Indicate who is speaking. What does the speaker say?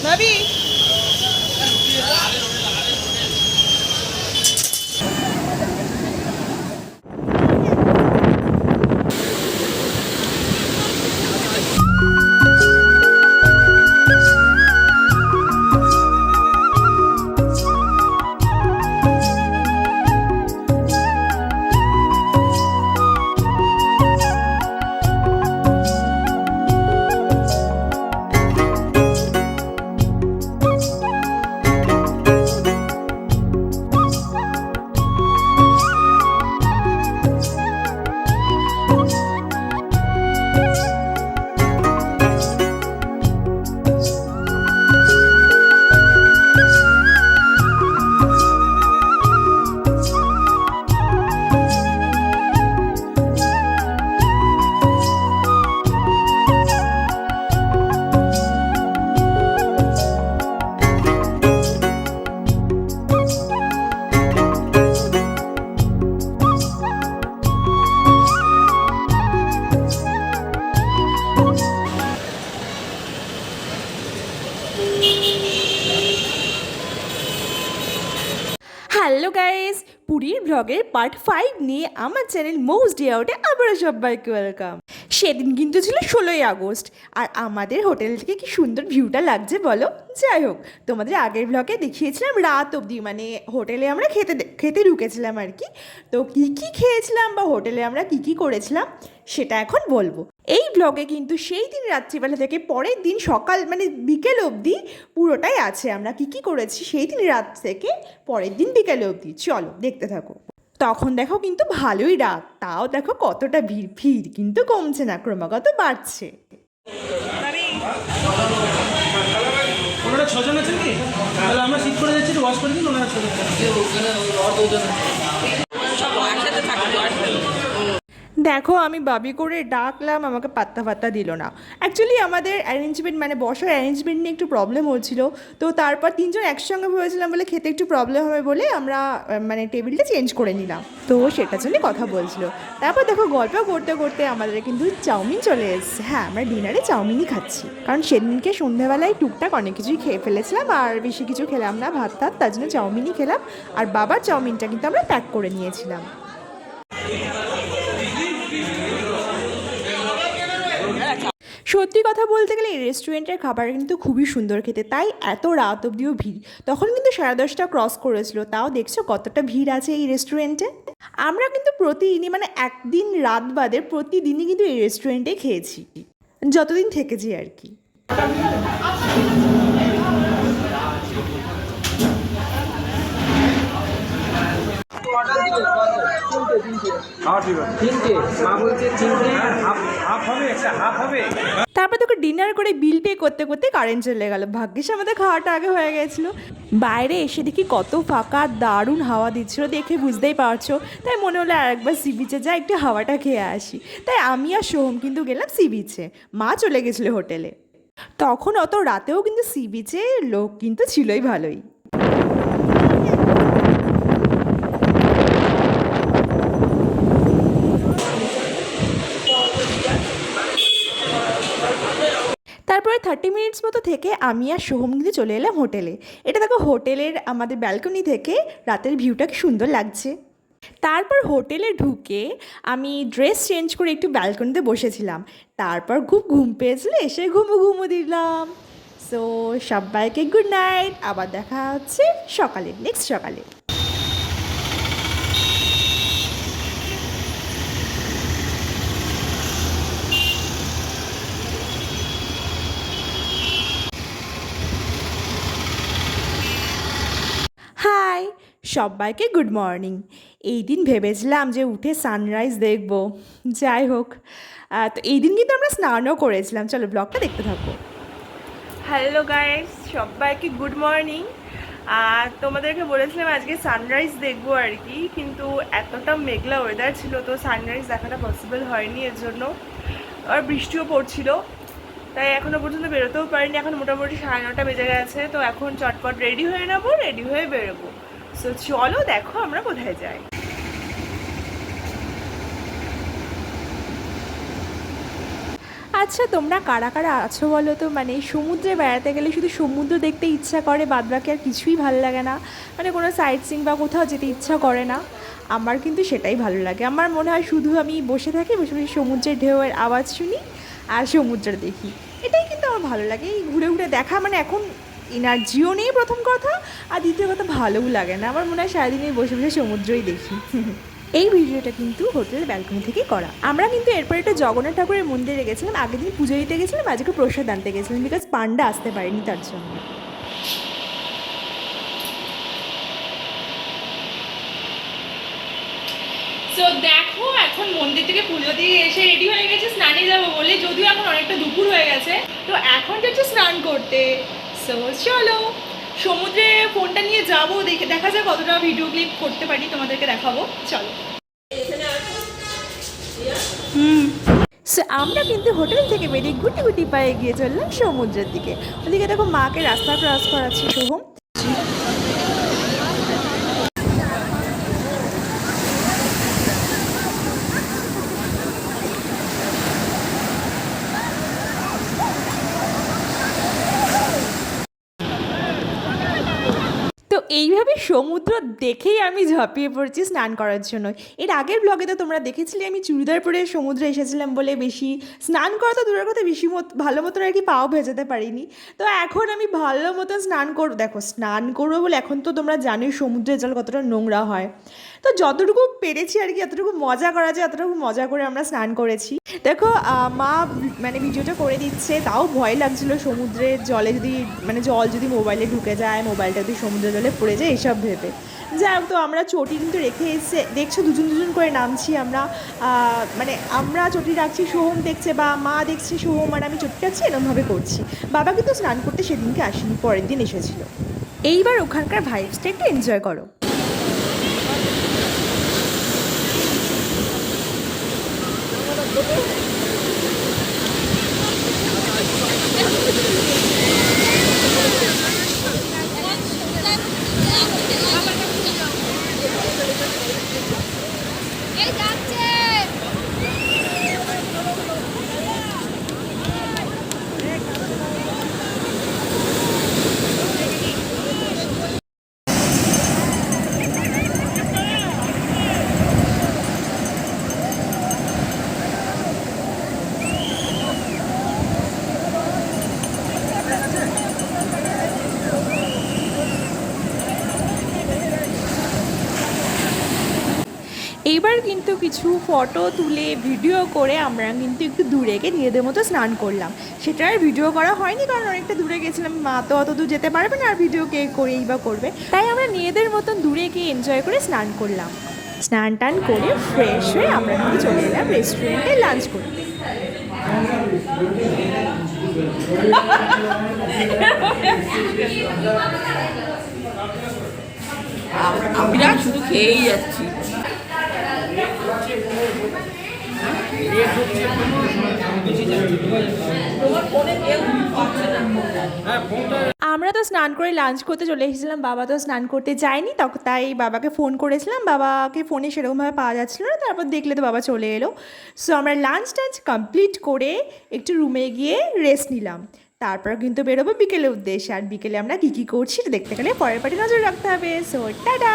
Speaker 1: ভাবি hello guys, পুরীর ব্লগের পার্ট 5 নিয়ে আমার চ্যানেল মোস্ট ডে আউটে আবারও সবাইকে ওয়েলকাম। সেদিন কিন্তু ছিল 16ই আগস্ট, আর আমাদের হোটেল থেকে কি সুন্দর ভিউটা লাগছে বলো। যাই হোক, তোমাদের আগের ব্লগে দেখিয়েছিলাম রাত অবধি, মানে হোটেলে আমরা খেতে ঢুকেছিলাম আর কি। তো কী কী খেয়েছিলাম বা হোটেলে আমরা কী কী করেছিলাম সেটা এখন বলবো। এই ব্লগে কিন্তু সেই দিন রাত্রিবেলা থেকে পরের দিন সকাল মানে বিকেল অবধি পুরোটাই আছে, আমরা কী কী করেছি সেই দিন রাত থেকে পরের দিন বিকেল অবধি। চলো দেখতে থাকো। তখন দেখো কিন্তু ভালোই রাত, তাও দেখো কতটা ভিড়। ভিড় কিন্তু কমছে না, ক্রমাগত বাড়ছে।
Speaker 2: ওনারা ছজন আছেন কি? তাহলে আমরা ঠিক করে যাচ্ছি, ওয়াশ করে দিন। ওনারা ছজন
Speaker 1: দেখো আমি বাবি করে ডাকলাম, আমাকে পাত্তা দিল না। অ্যাকচুয়ালি আমাদের অ্যারেঞ্জমেন্ট মানে বসার অ্যারেঞ্জমেন্ট নিয়ে একটু প্রবলেম হচ্ছিল। তো তারপর তিনজন একসঙ্গে হয়েছিলাম বলে খেতে একটু প্রবলেম হবে বলে আমরা মানে টেবিলটা চেঞ্জ করে নিলাম। তো সেটার জন্যই কথা বলছিল। তারপর দেখো গল্প করতে করতে আমাদের কিন্তু চাউমিন চলে এসেছে। হ্যাঁ, আমরা ডিনারে চাউমিনই খাচ্ছি, কারণ সেদিনকে সন্ধ্যাবেলায় টুকটাক অনেক কিছুই খেয়ে ফেলেছিলাম, আর বেশি কিছু খেলাম না, ভাত টাত, তার জন্য চাউমিনই খেলাম। আর বাবার চাউমিনটা কিন্তু আমরা প্যাক করে নিয়েছিলাম। সত্যি কথা বলতে গেলে এই রেস্টুরেন্টের খাবার কিন্তু খুবই সুন্দর খেতে, তাই এত রাত অবধিও ভিড়। তখন কিন্তু 10:30টা ক্রস করেছিল, তাও দেখছো কতটা ভিড় আছে এই রেস্টুরেন্টে। আমরা কিন্তু প্রতিদিনই মানে একদিন রাত বাদে প্রতিদিনই কিন্তু এই রেস্টুরেন্টে খেয়েছি, যতদিন থেকেছি আর কি। তারপর তোকে ডিনার করে বিল পে করতে করতে কারেন্ট চলে গেল। ভাগ্যিস আমাদের খাওয়াটা আগে হয়ে গেছিলো। বাইরে এসে দেখি কত ফাঁকা, দারুণ হাওয়া দিচ্ছিল, দেখে বুঝতেই পারছো। তাই মনে হলো আর একবার সি বিচে যাই, একটু হাওয়াটা খেয়ে আসি। তাই আমি আর সোহম কিন্তু গেলাম সি বিচে। মা চলে গেছিলো হোটেলে। তখন অত রাতেও কিন্তু সি বিচে লোক কিন্তু ছিলই ভালোই। তারপরে 30 মিনিটস মতো থেকে আমি আর সোহম কিন্তু চলে এলাম হোটেলে। এটা দেখো হোটেলের আমাদের ব্যালকনি থেকে রাতের ভিউটা কি সুন্দর লাগছে। তারপর হোটেলে ঢুকে আমি ড্রেস চেঞ্জ করে একটু ব্যালকনিতে বসেছিলাম। তারপর খুব ঘুম পেয়েছিল, এসে ঘুমো দিলাম। সো সবাইকে গুড নাইট, আবার দেখা হচ্ছে সকালে, নেক্সট সকালে। হাই, সবাইকে গুড মর্নিং। এই দিন ভেবেছিলাম যে উঠে সানরাইজ দেখব। যাই হোক, তো এই দিন কিন্তু আমরা স্নানও করেছিলাম। চলো ব্লগটা দেখতে থাকো। হ্যালো গাইস, সবাইকে গুড মর্নিং। আর তোমাদেরকে বলেছিলাম আজকে সানরাইজ দেখবো আর কি, কিন্তু এতটা মেঘলা ওয়েদার ছিল তো সানরাইজ দেখাটা পসিবল হয়নি। এর জন্য আর বৃষ্টিও পড়ছিল, তাই এখনও পর্যন্ত বেরোতেও পারিনি। এখন মোটামুটি 9:30 বেজে গেছে। তো এখন চটপট রেডি হয়ে নেবো, রেডি হয়ে বেরোবো। সো চলো দেখো আমরা কোথায় যাই। আচ্ছা তোমরা কারা কারা আছো বলো তো, মানে সমুদ্রে বেড়াতে গেলে শুধু সমুদ্র দেখতে ইচ্ছা করে, বাদবাকি আর কিছুই ভালো লাগে না, মানে কোনো সাইট সিং বা কোথাও যেতে ইচ্ছা করে না। আমার কিন্তু সেটাই ভালো লাগে। আমার মনে হয় শুধু আমি বসে থাকি, বসে বসে সমুদ্রের ঢেউয়ের আওয়াজ শুনি আর সমুদ্র দেখি, এটাই কিন্তু আমার ভালো লাগে। এই ঘুরে ঘুরে দেখা, মানে এখন এনার্জিও নেই প্রথম কথা, আর দ্বিতীয় কথা ভালোও লাগে না। আমার মনে হয় সারাদিন এই বসে বসে সমুদ্রই দেখি। এই ভিডিওটা কিন্তু হোটেলের ব্যালকনি থেকেই করা। আমরা কিন্তু এরপর একটা জগন্নাথ ঠাকুরের মন্দিরে গেছিলাম, আগের দিন পুজো দিতে গেছিলাম, আজকে প্রসাদ আনতে গেছিলাম, বিকজ পান্ডা আসতে পারেনি তার জন্য।
Speaker 3: তো দেখো এখন মন্দির থেকে পুজো দিয়ে এসে রেডি হয়ে গেছে স্নানে যাবো বলে, যদিও এখন অনেকটা দুপুর হয়ে গেছে। তো এখন যাচ্ছি স্নান করতে। সো চলো সমুদ্রে ফোনটা নিয়ে যাবো, দেখা যাক কতটা ভিডিও ক্লিপ করতে পারি, তোমাদেরকে দেখাবো। চলো।
Speaker 1: সো আমরা কিন্তু হোটেল থেকে বেরিয়ে গুটি গুটি পায়ে গিয়ে চললাম সমুদ্রের দিকে। ওদিকে দেখো মাকে রাস্তা ক্রস করাচ্ছে সোহম। তো এইভাবে সমুদ্র দেখেই আমি ঝাঁপিয়ে পড়েছি স্নান করার জন্য। এর আগের ব্লগে তো তোমরা দেখেছিলে আমি চুড়িদার পরে সমুদ্রে এসেছিলাম বলে বেশি স্নান করা তো দূরের কথা, বেশি ভালো মতন আর কি পাও ভেজাতে পারিনি। তো এখন আমি ভালো মতন স্নান করবো। দেখো স্নান করবো বলে, এখন তো তোমরা জানোই সমুদ্রের জল কতটা নোংরা হয়, তো যতটুকু পেরেছি আর কি, এতটুকু মজা করা যায় এতটুকু মজা করে আমরা স্নান করেছি। দেখো মা মানে ভিডিওটা করে দিচ্ছে, তাও ভয় লাগছিল সমুদ্রের জলে যদি, মানে জল যদি মোবাইলে ঢুকে যায়, মোবাইলটা যদি সমুদ্রের জলে পড়ে যায় এইসব ভেবে। যাই হোক, তো আমরা চটি কিন্তু রেখে এসে দেখছো দুজন দুজন করে নামছি আমরা, মানে আমরা চটি রাখছি, সোহম দেখছে বা মা দেখছে সোহম আর আমি চটি রাখছি, এরকমভাবে করছি। বাবা কিন্তু স্নান করতে সেদিনকে আসেনি, পরের দিন এসেছিল। এইবার ওখানকার ভাইবসটা একটু এনজয় করো।
Speaker 4: এই যাচ্ছে।
Speaker 1: এইবার কিন্তু কিছু ফটো তুলে ভিডিও করে আমরা কিন্তু একটু দূরে গিয়ে নিজেদের মতো স্নান করলাম। সেটা আর ভিডিও করা হয়নি, কারণ অনেকটা দূরে গেছিলাম, মা তো অত দূর যেতে পারবে না, আর ভিডিও কে করেই বা করবে। তাই আমরা নিজেদের মতন দূরে গিয়ে এনজয় করে স্নান করলাম। স্নান টান করে ফ্রেশ হয়ে আমরা কিন্তু চলে এলাম রেস্টুরেন্টে লাঞ্চ করতে।
Speaker 5: আমরা শুধু খেয়েই যাচ্ছি।
Speaker 1: আমরা তো স্নান করে লাঞ্চ করতে চলে এসেছিলাম, বাবা তো স্নান করতে যায়নি, তখন তাই বাবাকে ফোন করেছিলাম, বাবাকে ফোনে সেরকমভাবে পাওয়া যাচ্ছিল না, তারপর দেখলে তো বাবা চলে এলো। সো আমরা লাঞ্চ টাঞ্চ কমপ্লিট করে একটু রুমে গিয়ে রেস্ট নিলাম। তারপর কিন্তু বেরোবো বিকেলের উদ্দেশ্যে, আর বিকেলে আমরা কী কী করছি দেখতে গেলে পরের পার্টি নজর রাখতে হবে। So tata.